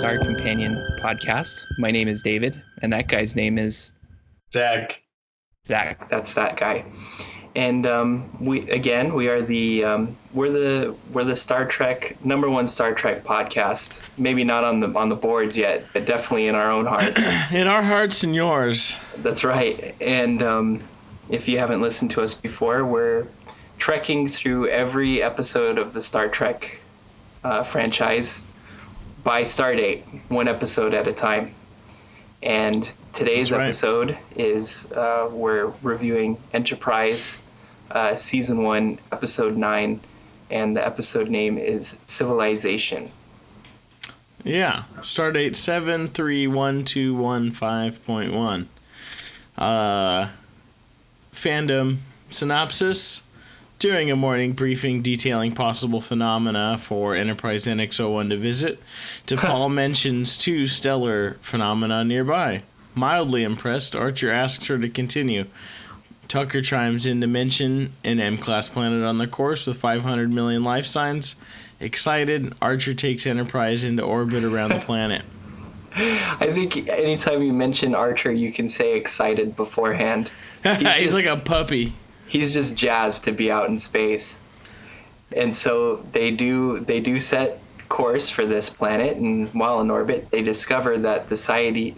Star Companion podcast. My name is David, and that guy's name is Zach. Zach. That's that guy. And we are we're the Star Trek #1 Star Trek podcast. Maybe not on the boards yet, but definitely in our own hearts. In our hearts and yours. That's right. And if you haven't listened to us before, we're trekking through every episode of the Star Trek franchise by Stardate, one episode at a time. And today's episode is we're reviewing Enterprise Season 1, Episode 9, and the episode name is Civilization. Yeah, Stardate 731215.1. Fandom synopsis. During a morning briefing detailing possible phenomena for Enterprise NX-01 to visit, T'Pol mentions two stellar phenomena nearby. Mildly impressed, Archer asks her to continue. Tucker chimes in to mention an M-class planet on their course with 500 million life signs. Excited, Archer takes Enterprise into orbit around the planet. I think anytime you mention Archer, you can say excited beforehand. He's like a puppy. He's just jazzed to be out in space. And so they do set course for this planet, and while in orbit they discover that the society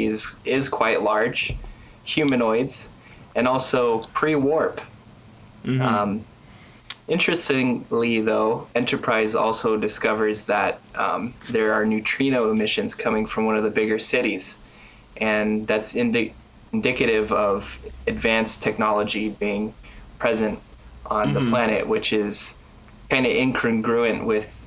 is quite large, humanoids, and also pre-warp. Mm-hmm. Interestingly though, Enterprise also discovers that there are neutrino emissions coming from one of the bigger cities, and that's indicative of advanced technology being present on the planet, which is kind of incongruent with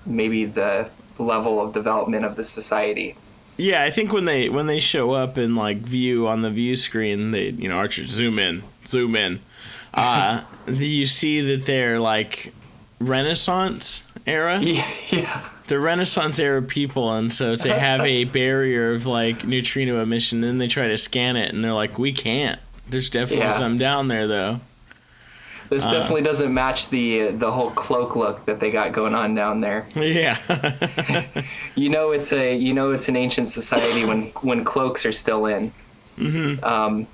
maybe the level of development of the society. Yeah, I think when they show up in like view on the view screen, they Archer zoom in. You see that they're like Renaissance era. Yeah. The Renaissance era people, and so to have a barrier of like neutrino emission, then they try to scan it, and they're like, we can't. There's definitely some down there, though. This definitely doesn't match the whole cloak look that they got going on down there. Yeah. It's an ancient society when cloaks are still in. Mm-hmm.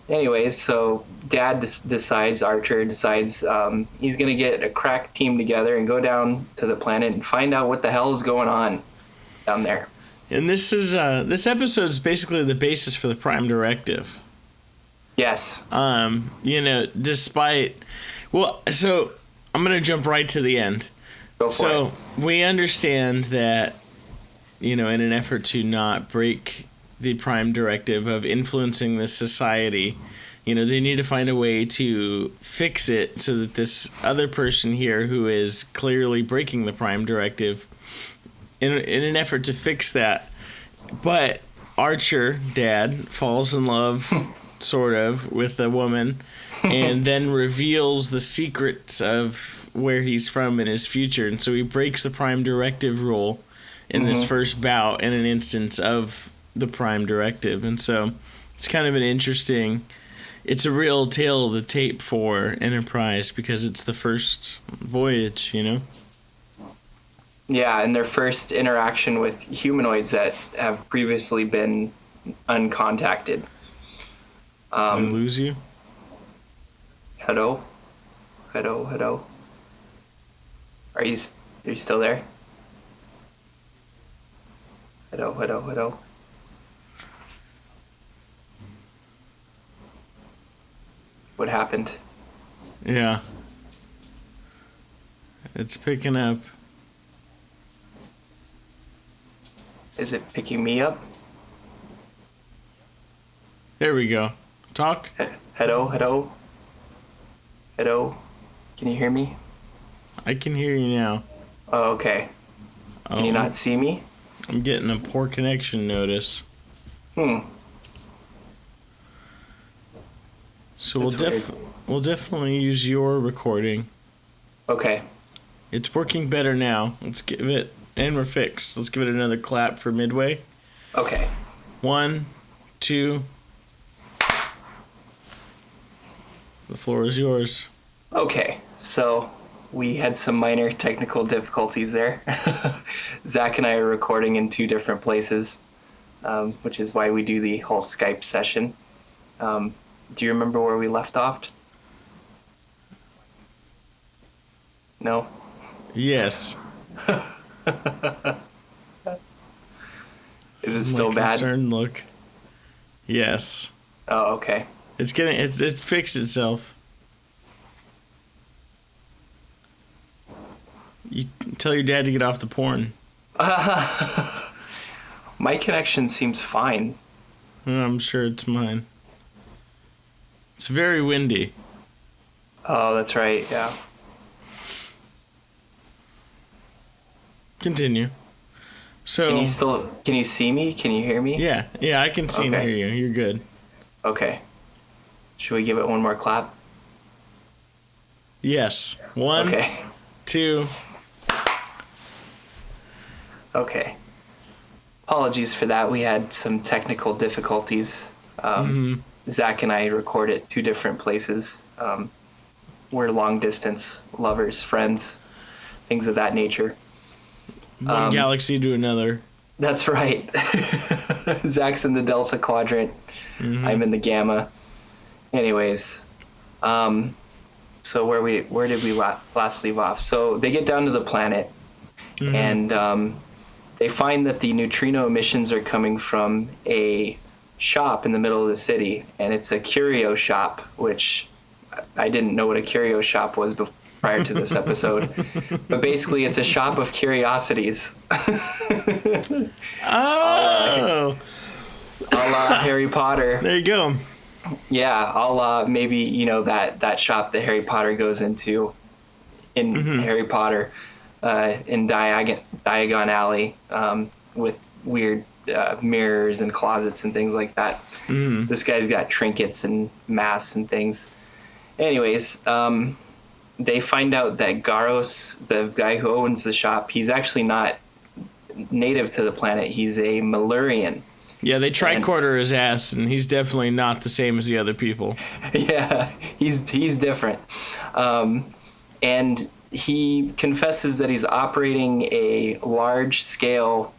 Anyways, so Archer decides he's going to get a crack team together and go down to the planet and find out what the hell is going on down there. And this episode is basically the basis for the Prime Directive. Yes. So I'm going to jump right to the end. Go for it. We understand that, in an effort to not break the Prime Directive of influencing the society, they need to find a way to fix it so that this other person here who is clearly breaking the Prime Directive, in an effort to fix that. But Archer, Dad, falls in love, sort of, with a woman, and then reveals the secrets of where he's from in his future. And so he breaks the Prime Directive rule in this first bout in an instance of the Prime Directive. And so it's kind of it's a real tale of the tape for Enterprise because it's the first voyage, Yeah, and their first interaction with humanoids that have previously been uncontacted. Did I lose you? Hello? Are you still there? Hello? What happened? Yeah. It's picking up. Is it picking me up? There we go. Talk. Hello? Can you hear me? I can hear you now. Oh, okay. Can you not see me? I'm getting a poor connection notice. So we'll definitely use your recording. Okay. It's working better now. Let's give it, and we're fixed. Let's give it another clap for midway. Okay. 1, 2. The floor is yours. Okay, so we had some minor technical difficulties there. Zach and I are recording in two different places, which is why we do the whole Skype session. Do you remember where we left off? No? Yes. Is it still bad? Concerned look. Yes. Oh, okay. It fixed itself. You tell your dad to get off the porn. My connection seems fine. I'm sure it's mine. It's very windy. Oh, that's right, yeah. Continue. So Can you see me? Can you hear me? Yeah, I can see and hear you. You're good. Okay. Should we give it one more clap? Yes. 1, Okay. 2. Okay. Apologies for that. We had some technical difficulties. Zach and I record at two different places. We're long distance lovers, friends, things of that nature. One galaxy to another. That's right. Zach's in the Delta Quadrant. I'm in the Gamma. Anyways, so where did we last leave off? So they get down to the planet, and they find that the neutrino emissions are coming from a shop in the middle of the city, and it's a curio shop, which I didn't know what a curio shop was prior to this episode. But basically, it's a shop of curiosities. Oh! A la Harry Potter. There you go. Yeah, a la maybe, that shop that Harry Potter goes into in Harry Potter. In Diagon Alley, with weird mirrors and closets and things like that. This guy's got trinkets and masks and things. Anyways, they find out that Garos, the guy who owns the shop, he's actually not native to the planet. He's a Malurian. Yeah, they tricorder his ass, and he's definitely not the same as the other people. Yeah, he's different. And he confesses that he's operating a large-scale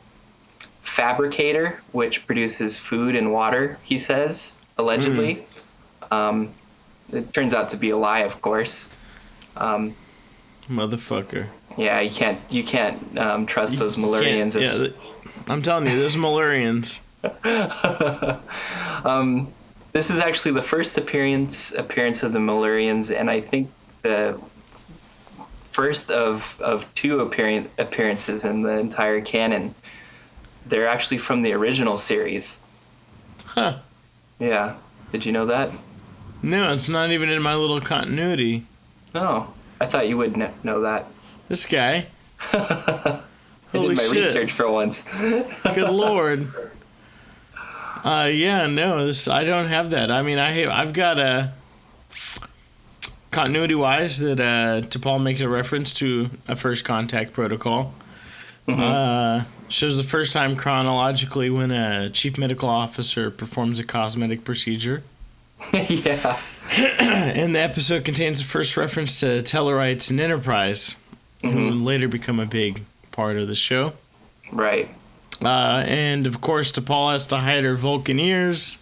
fabricator, which produces food and water, he says, allegedly. It turns out to be a lie, of course. Motherfucker. Yeah, you can't trust those Malurians. I'm telling you, those Malurians. This is actually the first appearance of the Malurians, and I think the first of two appearances in the entire canon. They're actually from the original series. Huh. Yeah. Did you know that? No, it's not even in my little continuity. Oh, I thought you would know that. This guy. I Holy did my shit. research for once. Good lord. Yeah, no, I don't have that. I mean, I've got a continuity-wise that T'Pol makes a reference to a first contact protocol. Shows the first time chronologically when a chief medical officer performs a cosmetic procedure. Yeah. And the episode contains the first reference to Tellarites and Enterprise, who would later become a big part of the show. Right. And of course, T'Pol has to hide her Vulcan ears.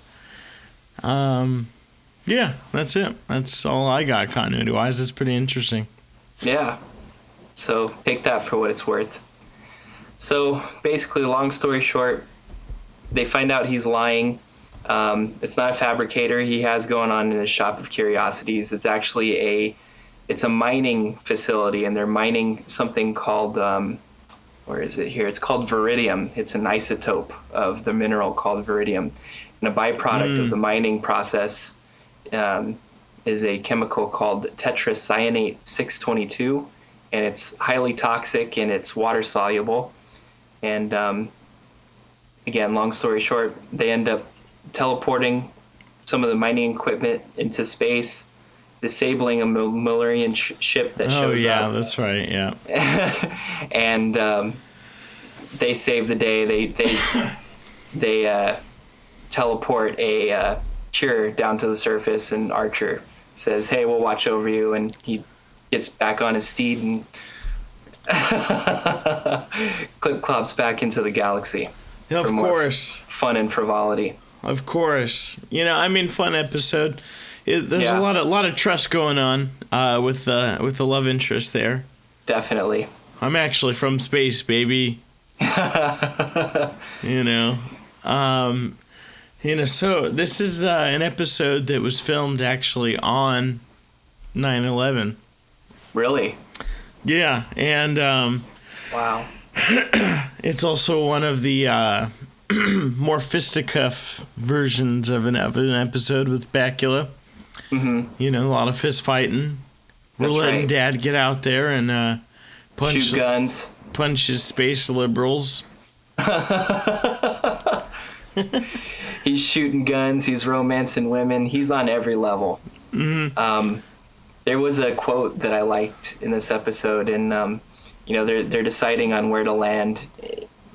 Yeah, that's it. That's all I got continuity-wise. That's pretty interesting. Yeah. So take that for what it's worth. So basically, long story short, they find out he's lying. It's not a fabricator he has going on in his shop of curiosities. It's actually a mining facility, and they're mining something called, where is it here? It's called veridium. It's an isotope of the mineral called veridium. And a byproduct of the mining process is a chemical called tetracyanate 622, and it's highly toxic and it's water soluble. And again, long story short, they end up teleporting some of the mining equipment into space, disabling a Malurian ship that shows up. Oh yeah, that's right. Yeah. And they save the day. They teleport a cure down to the surface, and Archer says, "Hey, we'll watch over you," and he gets back on his steed and clip clops back into the galaxy. Of for more course. fun and frivolity. Of course. Fun episode. There's Yeah. a lot of trust going on with the love interest there. Definitely. I'm actually from space, baby. So this is an episode that was filmed actually on 9/11. Really? Yeah, and Wow. it's also one of the more fisticuff versions of an episode with Bakula. Mm-hmm. A lot of fist fighting. We're That's letting right. Dad get out there and Shoot guns. punch his space liberals. He's shooting guns. He's romancing women. He's on every level. Mm-hmm. There was a quote that I liked in this episode, and they're deciding on where to land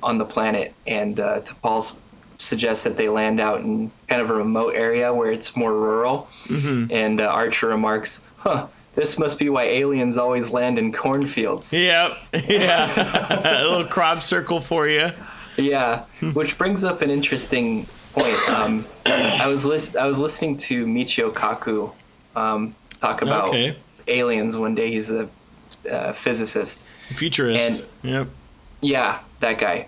on the planet, and T'Pol suggests that they land out in kind of a remote area where it's more rural. Mm-hmm. And Archer remarks, this must be why aliens always land in cornfields. Yep. Yeah. A little crop circle for you. Yeah, which brings up an interesting point. I was listening to Michio Kaku talk about aliens one day. He's a physicist. Futurist. Yep. Yeah, that guy.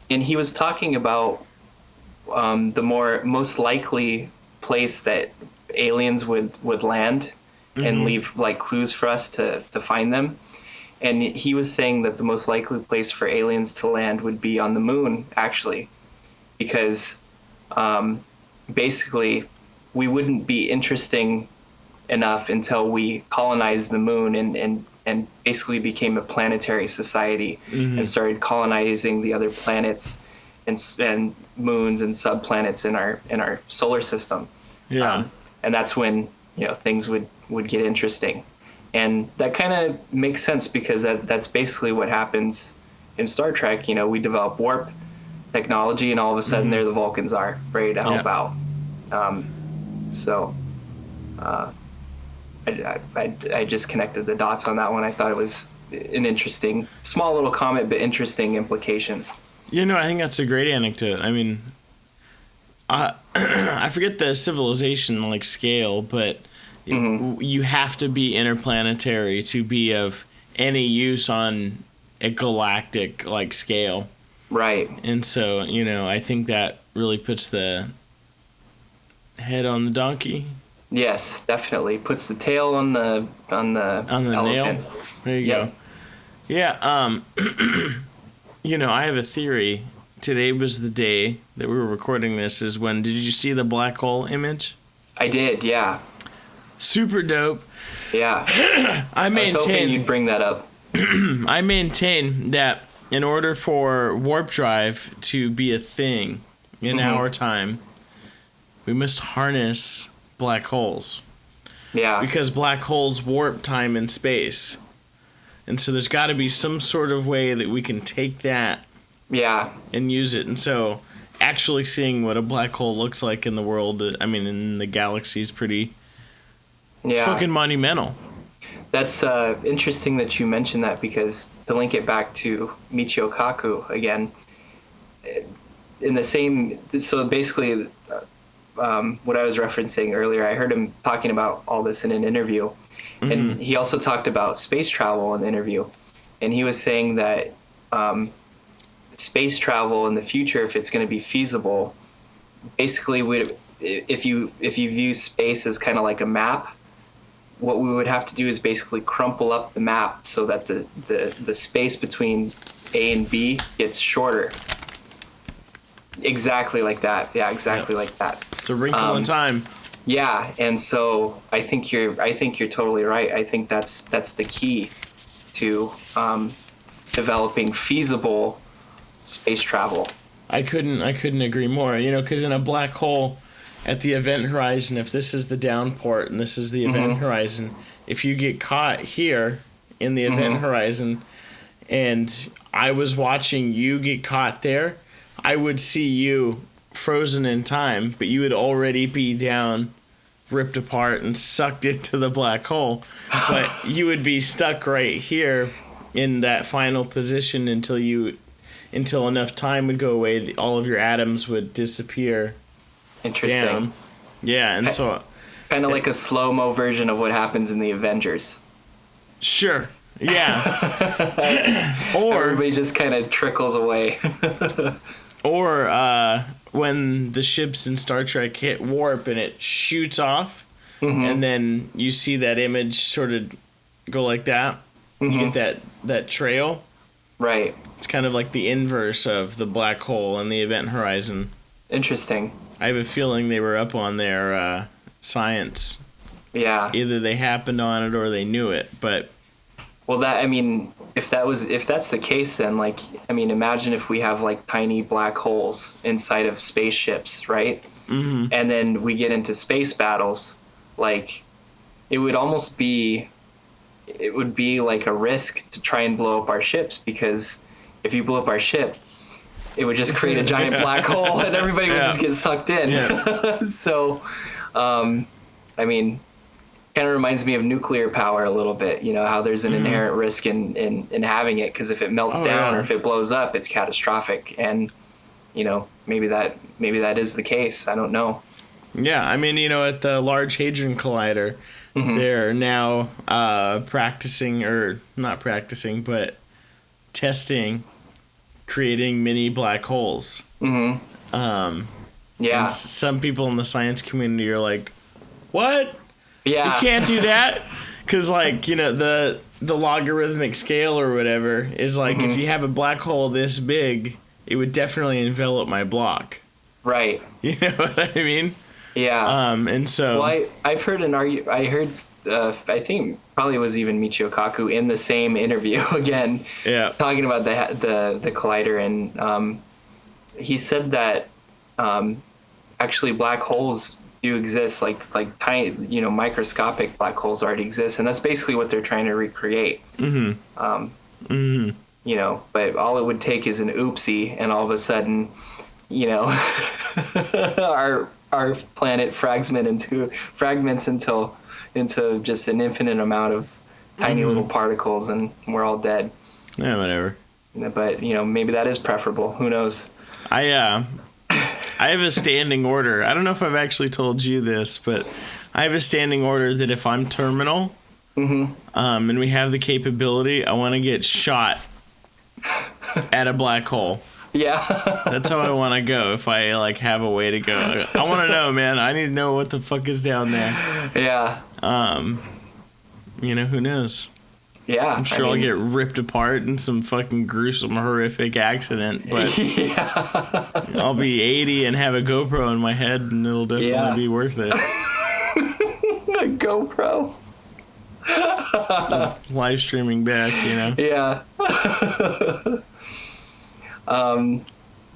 And he was talking about the most likely place that aliens would land and leave like clues for us to find them. And he was saying that the most likely place for aliens to land would be on the moon, actually, because basically we wouldn't be interesting enough until we colonized the moon and basically became a planetary society and started colonizing the other planets and moons and subplanets in our solar system. Yeah. And that's when things would get interesting. And that kind of makes sense because that's basically what happens in Star Trek. We develop warp technology, and all of a sudden there the Vulcans are ready to help out. I just connected the dots on that one. I thought it was an interesting, small little comment, but interesting implications. I think that's a great anecdote. I mean, I forget the civilization scale, but you have to be interplanetary to be of any use on a galactic scale. Right. And so, I think that really puts the head on the donkey. Yes, definitely. Puts the tail on the elephant. Nail. There you go. Yeah, I have a theory. Today was the day that we were recording this. Did you see the black hole image? I did, yeah. Super dope. Yeah. I was hoping you'd bring that up. I maintain that in order for warp drive to be a thing in our time, we must harness black holes. Yeah. Because black holes warp time and space. And so there's got to be some sort of way that we can take that and use it. And so actually seeing what a black hole looks like in the world, in the galaxy is pretty fucking monumental. That's interesting that you mentioned that, because to link it back to Michio Kaku again, in the same, so basically what I was referencing earlier, I heard him talking about all this in an interview. And he also talked about space travel in the interview. And he was saying that space travel in the future, if it's going to be feasible, basically if you view space as kind of like a map, what we would have to do is basically crumple up the map so that the space between A and B gets shorter. Exactly like that. Yeah, exactly like that. It's a wrinkle in time. Yeah, and so I think you're totally right. I think that's the key to developing feasible space travel. I couldn't agree more. Because in a black hole, at the event horizon, if this is the down port and this is the event horizon, if you get caught here in the event horizon, and I was watching you get caught there, I would see you frozen in time, but you would already be down ripped apart and sucked into the black hole. But you would be stuck right here in that final position until enough time would go away, all of your atoms would disappear. Interesting. Down. Yeah, and so kind of like a slow-mo version of what happens in the Avengers. Sure. Yeah. Or everybody just kind of trickles away. Or when the ships in Star Trek hit warp and it shoots off, and then you see that image sort of go like that. You get that trail. Right. It's kind of like the inverse of the black hole and the event horizon. Interesting. I have a feeling they were up on their science. Yeah. Either they happened on it or they knew it, but... Well, if that's the case, then, imagine if we have, tiny black holes inside of spaceships, right? Mm-hmm. And then we get into space battles, it would almost be... It would be like a risk to try and blow up our ships, because if you blow up our ship, it would just create a giant black hole and everybody would just get sucked in. Yeah. So, kind of reminds me of nuclear power a little bit, how there's an inherent risk in having it, because if it melts down or if it blows up, it's catastrophic. And, maybe that is the case. I don't know. Yeah, at the Large Hadron Collider, they're now testing creating mini black holes. And some people in the science community are like, what? Yeah. You can't do that? Because, the logarithmic scale or whatever is if you have a black hole this big, it would definitely envelop my block. Right. You know what I mean? Yeah. And so... Well, I've heard I think probably it was even Michio Kaku in the same interview again, talking about the collider, and he said that actually black holes do exist, like tiny, microscopic black holes already exist, and that's basically what they're trying to recreate. But all it would take is an oopsie, and all of a sudden, our planet fragments into just an infinite amount of tiny little particles, and we're all dead. Yeah, whatever. But maybe that is preferable. Who knows? I have a standing order. I don't know if I've actually told you this, but I have a standing order that if I'm terminal, and we have the capability, I want to get shot at a black hole. Yeah. That's how I want to go if I have a way to go. I want to know, man. I need to know what the fuck is down there. Yeah. Who knows? Yeah. I'm sure I'll get ripped apart in some fucking gruesome, horrific accident, but I'll be 80 and have a GoPro in my head, and it'll definitely be worth it. A GoPro? Live streaming back, Yeah.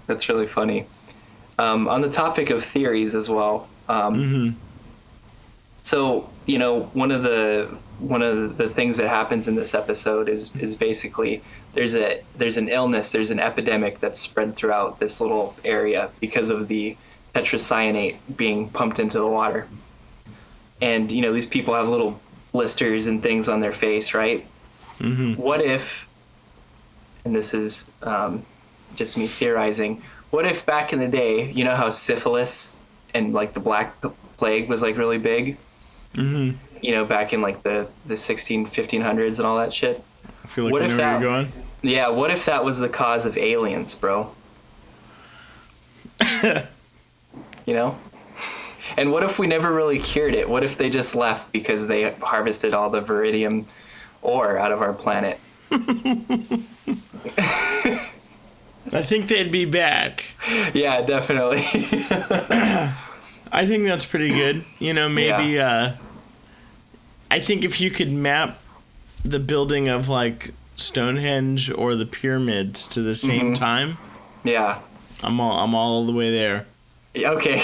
That's really funny. On the topic of theories as well. So, one of the things that happens in this episode is basically there's an illness, there's an epidemic that's spread throughout this little area because of the tetracyanate being pumped into the water. And, these people have little blisters and things on their face, right? What if, and this is just me theorizing, what if back in the day, how syphilis and the Black Plague was really big? Back in the 1500s and all that shit. I feel like I know where you're going. Yeah, what if that was the cause of aliens, bro? And what if we never really cured it? What if they just left because they harvested all the viridium ore out of our planet? I think they'd be back. Yeah, definitely. I think that's pretty good. Maybe I think if you could map the building of Stonehenge or the pyramids to the same time. Yeah. I'm all the way there. Okay.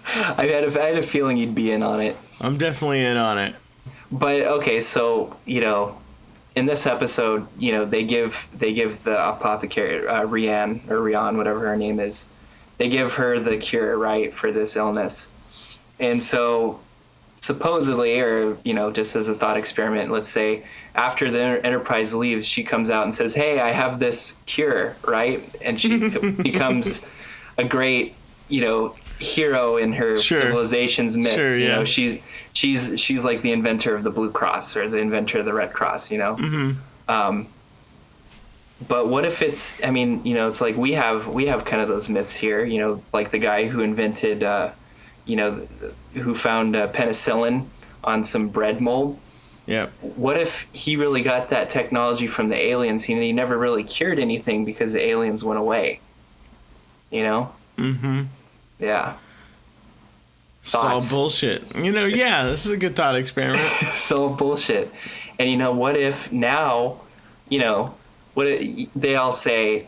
I had a feeling you'd be in on it. I'm definitely in on it. But okay, so, in this episode, they give the apothecary, Rian, whatever her name is, they give her the cure, right, for this illness. And so supposedly, or just as a thought experiment, let's say after the Enterprise leaves, she comes out and says, "Hey, I have this cure," right? And she becomes a great, hero in her civilization's midst. Sure, yeah. She's like the inventor of the Blue Cross or the inventor of the Red Cross. But what if it's? I mean, it's like we have kind of those myths here. Like the guy who invented, who found penicillin on some bread mold. Yeah. What if he really got that technology from the aliens? He never really cured anything because the aliens went away. Mm-hmm. Yeah. It's all bullshit. Yeah, this is a good thought experiment. So bullshit. And what if now, they all say,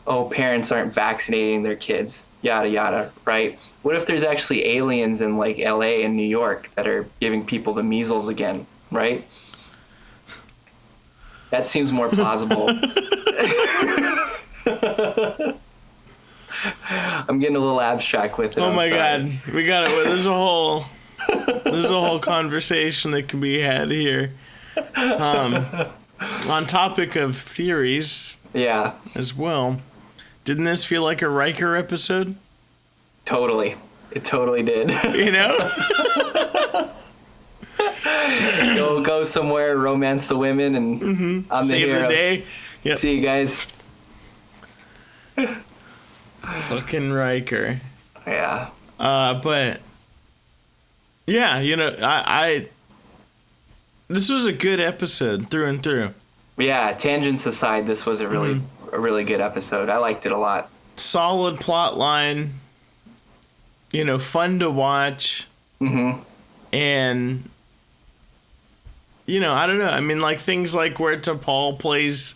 oh, parents aren't vaccinating their kids, yada, yada, right? What if there's actually aliens in like LA and New York that are giving people the measles again, right? That seems more plausible. I'm getting a little abstract with it. Oh my God. We got it. There's a whole conversation that can be had here. On topic of theories. Yeah. As well. Didn't this feel like a Riker episode? Totally. It totally did. Go somewhere, romance the women, and I'm the hero. Save the day. Yep. See you guys. Fucking Riker. Yeah. But yeah, I this was a good episode through and through. Yeah, tangents aside, this was a really good episode. I liked it a lot. Solid plot line. Fun to watch. Mm-hmm. And I don't know. I mean, like things like where T'Pol plays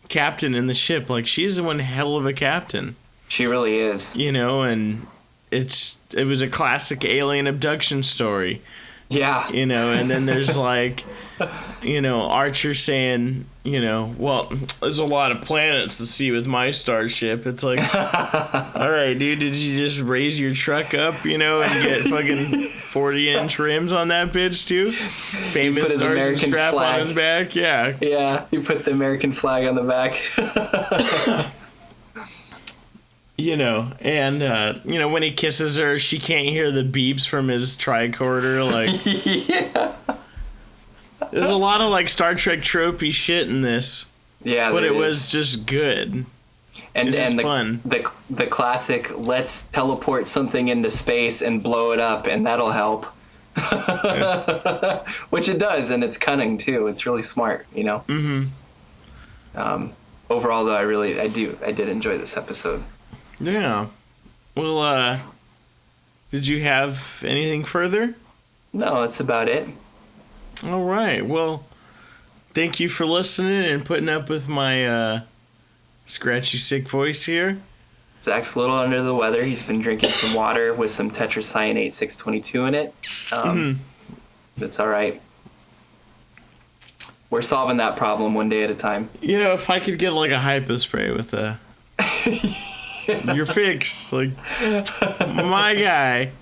captain in the ship. Like she's one hell of a captain. She really is. And it was a classic alien abduction story. Yeah. And then there's like, Archer saying, well, there's a lot of planets to see with my starship. It's like, all right, dude, did you just raise your truck up, and get fucking 40-inch rims on that bitch too? Famous stars and strap on his back. Yeah. Yeah. You put the American flag on the back. And when he kisses her, she can't hear the beeps from his tricorder. Like, yeah. There's a lot of like Star Trek tropey shit in this. Yeah, but it was just good. And fun. The classic, let's teleport something into space and blow it up, and that'll help. Which it does, and it's cunning too. It's really smart, Mm-hmm. Overall, though, I did enjoy this episode. Yeah. Well, did you have anything further? No, that's about it. All right. Well, thank you for listening and putting up with my scratchy, sick voice here. Zach's a little under the weather. He's been drinking some water with some tetracyanate 622 in it. That's all right. We're solving that problem one day at a time. If I could get like a hypo spray with your fix, like my guy.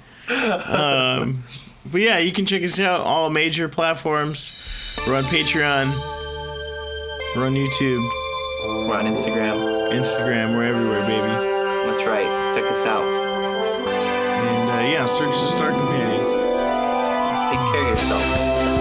But yeah, you can check us out all major platforms. We're on Patreon. We're on YouTube. We're on Instagram. We're everywhere, baby. That's right. Check us out. And search the Star Companion. Take care of yourself.